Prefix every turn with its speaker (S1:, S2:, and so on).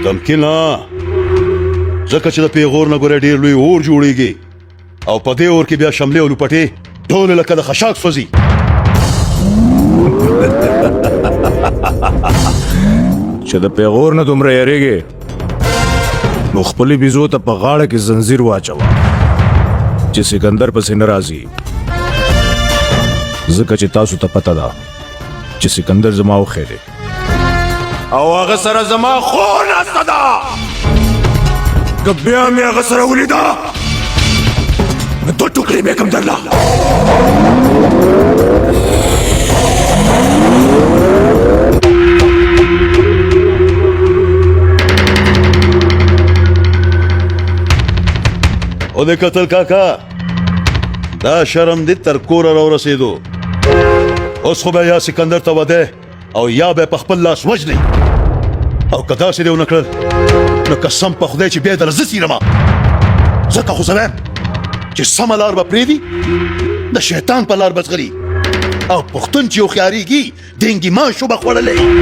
S1: دمکي نه، ځکه چې د پیغور نه ګوره ډېر لوی اور جوړېږي او په دې اور کې بیا شملې او لوپټې ټولې لکه د خشاک سوځي.
S2: چې د پیغور نه دومره یریږي نو خپلې بیزو ته په غاړه کې زنځیر واچوه چې سکندر پسې نه راځي، ځکه چې تاسو ته پته ده چې سکندر زما وخېدی او هغه سره زما خور ناسته ده. که بیا مې هغه سره ولیده نو 2 ټوکرې به کم درله.
S1: او د قتل کاکا دا شرم دې تر کوره راورسېدو. اوس خو به یا سکندر ته وده او یا به په خپل لاس وژنې، او که داسې دې ونه کړل نو قسم په خدای چې بیا دله زه څیرمه، ځکه خو زه وایم چې سمه لار به پرېږدي د شیطان په لار به ځغلي او پښتون چې هوښیارېږي دینګي ماشو به خوړلی.